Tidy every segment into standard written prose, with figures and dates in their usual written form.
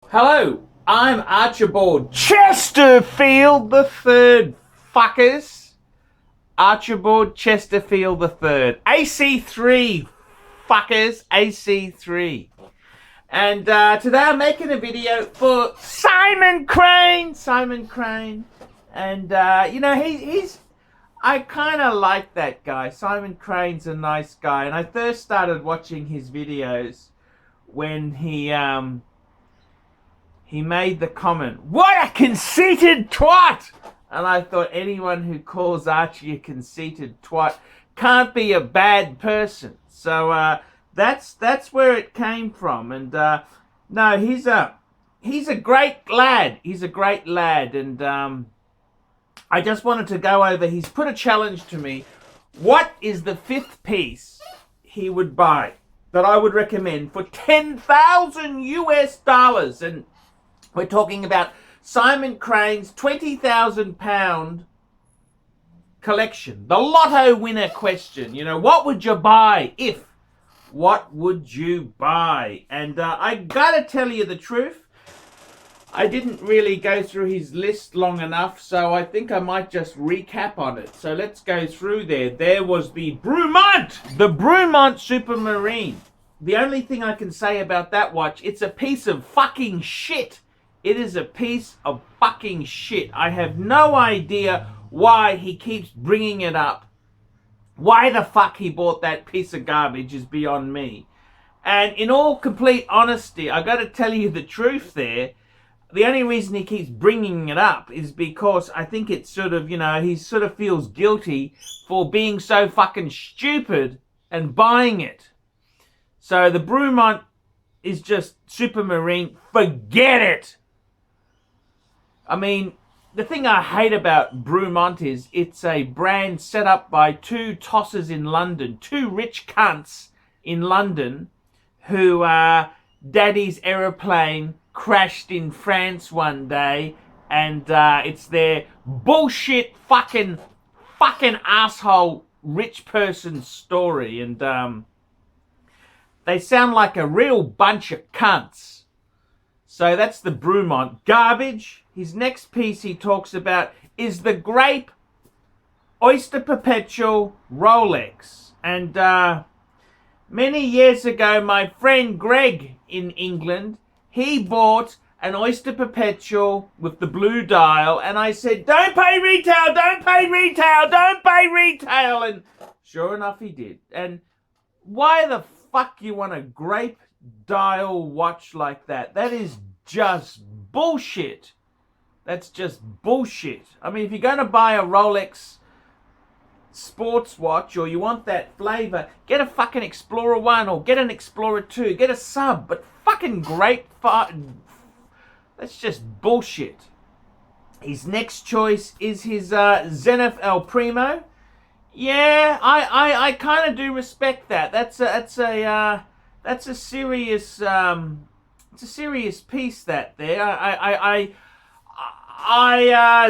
Hello, I'm Archibald Chesterfield the Third, fuckers. Archibald Chesterfield the Third, AC3, fuckers, AC3. And today I'm making a video for Simon Crane. And he's I kind of like that guy. Simon Crane's a nice guy, and I first started watching his videos when he made the comment, "What a conceited twat!" And I thought anyone who calls Archie a conceited twat can't be a bad person. So that's where it came from. And no, he's a great lad. He's a great lad. And I just wanted to go over. He's put a challenge to me. What is the fifth piece he would buy that I would recommend for $10,000 US? And we're talking about Simon Crane's £20,000 collection. The lotto winner question. You know, what would you buy if? What would you buy? And I gotta tell you the truth. I didn't really go through his list long enough, so I think I might just recap on it. So let's go through there. There was the Brumont Supermarine. The only thing I can say about that watch, it's a piece of fucking shit. It is a piece of fucking shit. I have no idea why he keeps bringing it up. Why the fuck he bought that piece of garbage is beyond me. And in all complete honesty, I got to tell you the truth there. The only reason he keeps bringing it up is because I think it's sort of, he sort of feels guilty for being so fucking stupid and buying it. So the Brumont is just Supermarine. Forget it. I mean, the thing I hate about Brumont is it's a brand set up by two tossers in London, two rich cunts in London who daddy's aeroplane crashed in France one day, and it's their bullshit fucking asshole rich person story, and they sound like a real bunch of cunts. So that's the Brumont. Garbage. His next piece he talks about is the Grape Oyster Perpetual Rolex. And many years ago, my friend Greg in England, he bought an Oyster Perpetual with the blue dial, and I said, don't pay retail, don't pay retail, don't pay retail. And sure enough, he did. And why the fuck you want a grape dial watch like that? That is just bullshit. That's just bullshit. I mean, if you're going to buy a Rolex sports watch or you want that flavor, get a fucking Explorer 1 or get an Explorer 2. Get a sub. But fucking that's just bullshit. His next choice is his Zenith El Primo. Yeah, I kind of do respect that. That's a serious piece that there.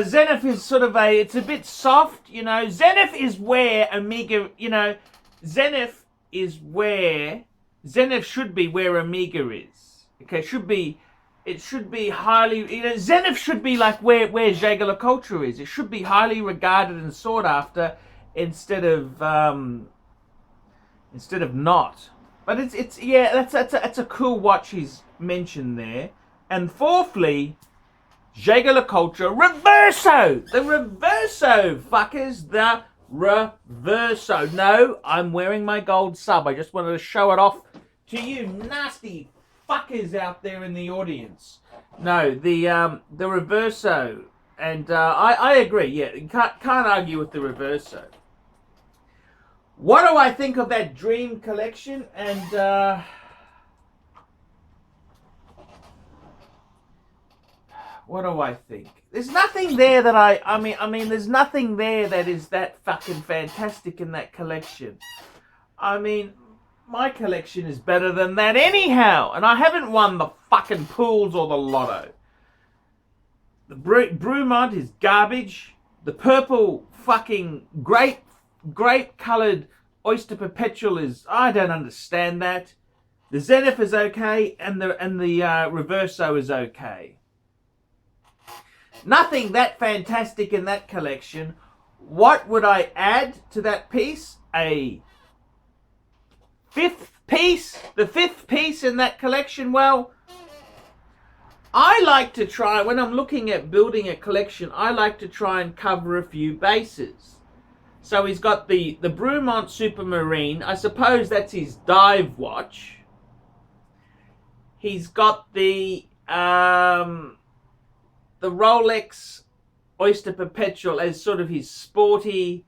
Zenith is sort of it's a bit soft, Zenith is where Amiga, Zenith should be where Amiga is. Okay, it should be highly, Zenith should be like where ArchieLuxury is. It should be highly regarded and sought after instead of not. But it's that's a cool watch he's mentioned there. And fourthly, ArchieLuxury Reverso! The Reverso, fuckers! The Reverso. No, I'm wearing my gold sub. I just wanted to show it off to you nasty fuckers out there in the audience. No, the Reverso. And I agree, yeah. You can't argue with the Reverso. What do I think of that Dream collection? And what do I think? There's nothing there that I mean, there's nothing there that is that fucking fantastic in that collection. I mean, my collection is better than that anyhow, and I haven't won the fucking pools or the lotto. The Brumont is garbage. The purple fucking grape-coloured Oyster Perpetual is, I don't understand that. The Zenith is okay, and the Reverso is okay. Nothing that fantastic in that collection. What would I add to that piece? A fifth piece? The fifth piece in that collection? Well, I like to try, when I'm looking at building a collection, I like to try and cover a few bases. So he's got the Brumont Supermarine. I suppose that's his dive watch. He's got the Rolex Oyster Perpetual as sort of his sporty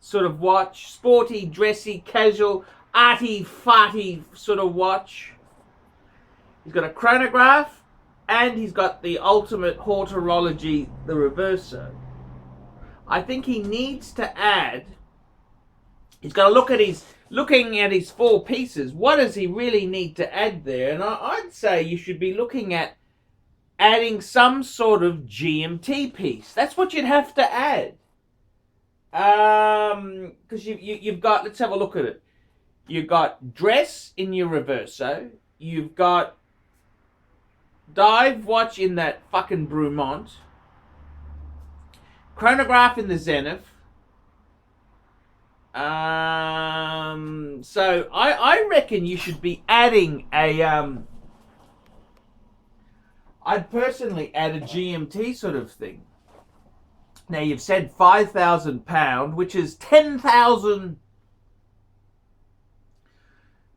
sort of watch. Sporty, dressy, casual, arty-farty sort of watch. He's got a chronograph, and he's got the ultimate horology, the Reverso. I think he needs to add, he's got to look at looking at his four pieces. What does he really need to add there? And I'd say you should be looking at adding some sort of GMT piece. That's what you'd have to add. Because you've got, let's have a look at it. You've got dress in your Reverso. You've got dive watch in that fucking Brumont. Chronograph in the Zenith. So I reckon you should be adding a I'd personally add a GMT sort of thing. Now you've said £5,000, which is 10,000.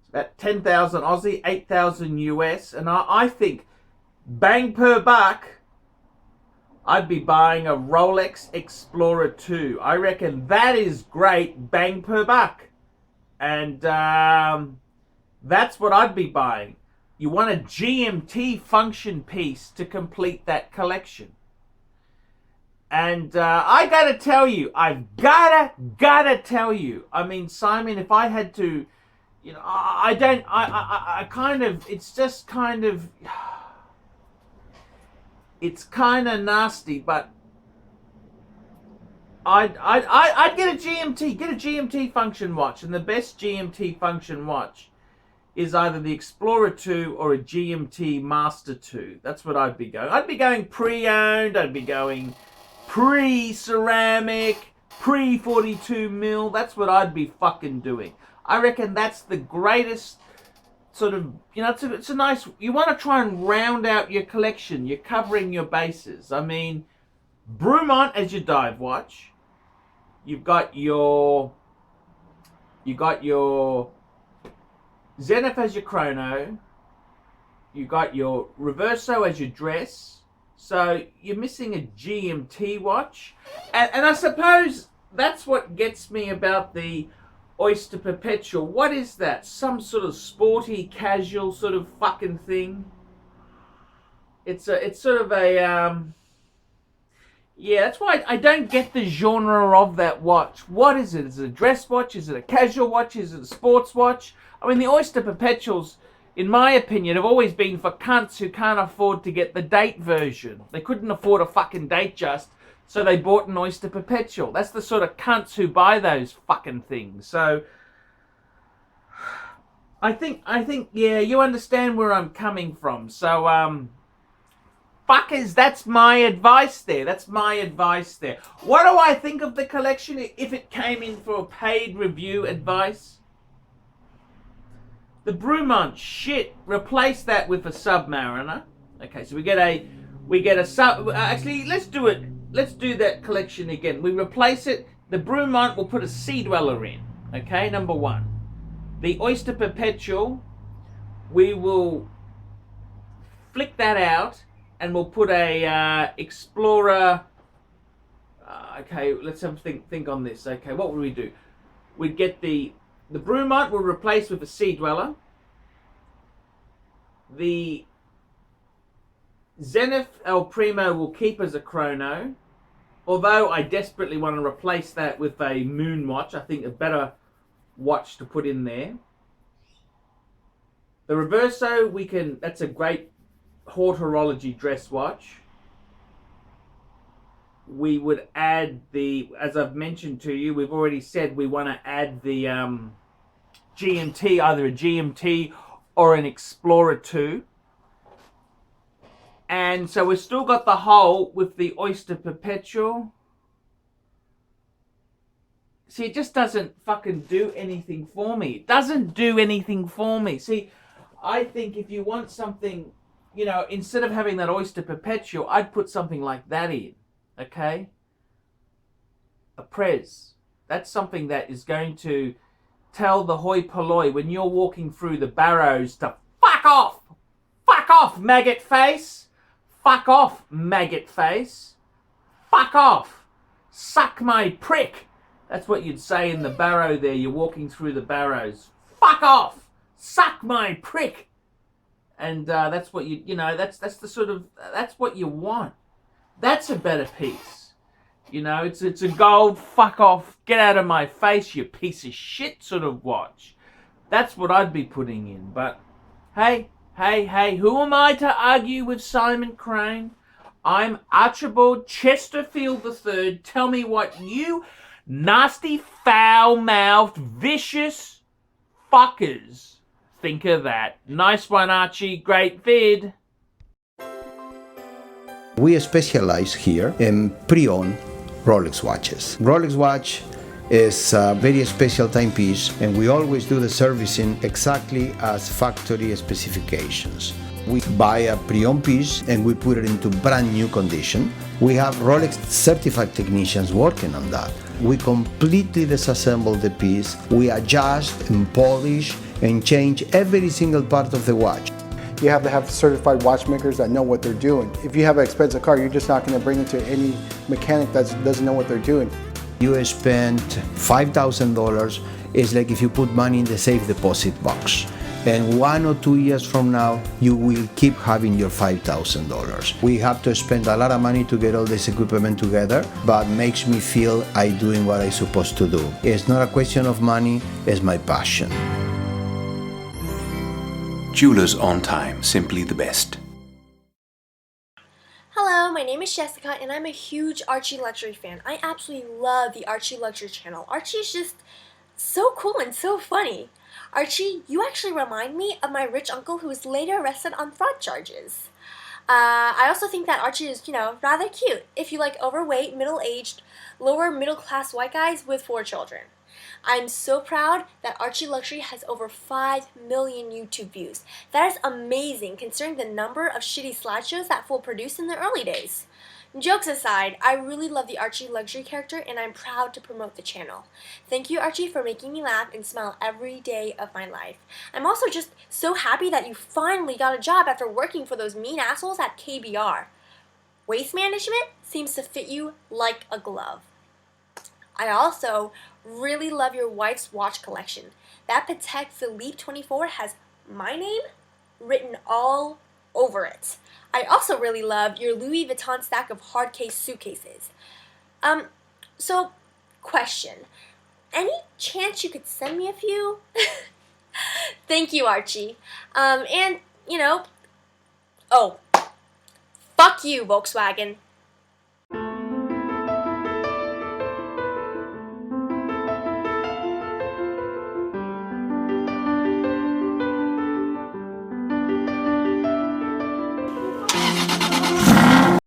About 10,000 Aussie, 8,000 US, and I think bang per buck, I'd be buying a Rolex Explorer 2. I reckon that is great bang per buck. And that's what I'd be buying. You want a GMT function piece to complete that collection. And I gotta tell you, I've gotta tell you. I mean, Simon, if I had to, you know, I kind of, it's just kind of, it's kind of nasty, but I'd get a GMT function watch, and the best GMT function watch is either the Explorer 2 or a GMT Master 2. That's what I'd be going. I'd be going pre-owned, I'd be going pre-ceramic, pre-42 mil. That's what I'd be fucking doing. I reckon that's the greatest sort of, you know, it's a nice, you want to try and round out your collection. You're covering your bases. I mean, Brumont as your dive watch. You've got your Zenith as your chrono. You got your Reverso as your dress. So you're missing a GMT watch. And I suppose that's what gets me about the Oyster Perpetual. What is that? Some sort of sporty, casual sort of fucking thing? It's sort of a, yeah, that's why I don't get the genre of that watch. What is it? Is it a dress watch? Is it a casual watch? Is it a sports watch? I mean, the Oyster Perpetuals, in my opinion, have always been for cunts who can't afford to get the date version. They couldn't afford a fucking date just, so they bought an Oyster Perpetual. That's the sort of cunts who buy those fucking things. So, I think, yeah, you understand where I'm coming from. So, fuckers, that's my advice there. That's my advice there. What do I think of the collection if it came in for a paid review advice? The Brumont, shit. Replace that with a Submariner. Okay, so we get a sub. Actually, let's do it. Let's do that collection again. We replace it. The Brumont, we'll put a Sea Dweller in. Okay, number one. The Oyster Perpetual, we will flick that out, and we'll put a Explorer. Okay, let's have a think on this. Okay, what would we do? We'd get the Brumont will replace with a Sea Dweller. The Zenith El Primo will keep as a chrono. Although I desperately want to replace that with a moon watch. I think a better watch to put in there. The Reverso, that's a great horology dress watch. We would add as I've mentioned to you, we've already said we want to add the GMT, either a GMT or an Explorer 2. And so we've still got the hole with the Oyster Perpetual. See, it just doesn't fucking do anything for me. It doesn't do anything for me. See, I think if you want something, you know, instead of having that Oyster Perpetual, I'd put something like that in, okay? A Prez. That's something that is going to tell the hoi polloi when you're walking through the barrows to fuck off! Fuck off, maggot face! Fuck off, maggot face! Fuck off! Suck my prick! That's what you'd say in the barrow there. You're walking through the barrows. Fuck off! Suck my prick! And that's what you know, that's the sort of, that's what you want. That's a better piece. You know, it's a gold, fuck off, get out of my face, you piece of shit sort of watch. That's what I'd be putting in. But hey, who am I to argue with Simon Crane? I'm Archibald Chesterfield III. Tell me what you nasty, foul-mouthed, vicious fuckers think of that. Nice one, Archie. Great vid. We specialize here in pre-owned Rolex watches. Rolex watch is a very special timepiece, and we always do the servicing exactly as factory specifications. We buy a pre-owned piece and we put it into brand new condition. We have Rolex certified technicians working on that. We completely disassemble the piece, we adjust and polish and change every single part of the watch. You have to have certified watchmakers that know what they're doing. If you have an expensive car, you're just not going to bring it to any mechanic that doesn't know what they're doing. You spend $5,000, it's like if you put money in the safe deposit box. And 1 or 2 years from now, you will keep having your $5,000. We have to spend a lot of money to get all this equipment together, but makes me feel I'm doing what I'm supposed to do. It's not a question of money, it's my passion. Jewelers on time, simply the best. Hello, my name is Jessica and I'm a huge ArchieLuxury fan. I absolutely love the ArchieLuxury channel. Archie is just so cool and so funny. Archie, you actually remind me of my rich uncle who was later arrested on fraud charges. I also think that Archie is, rather cute if you like overweight, middle-aged, lower middle-class white guys with 4 children. I'm so proud that ArchieLuxury has over 5 million YouTube views. That is amazing considering the number of shitty slideshows that fool produced in the early days. Jokes aside, I really love the ArchieLuxury character and I'm proud to promote the channel. Thank you, Archie, for making me laugh and smile every day of my life. I'm also just so happy that you finally got a job after working for those mean assholes at KBR. Waste management seems to fit you like a glove. I also really love your wife's watch collection. That Patek Philippe 24 has my name written all over it. I also really love your Louis Vuitton stack of hard case suitcases. So, question. Any chance you could send me a few? Thank you, Archie. Oh, fuck you, Volkswagen.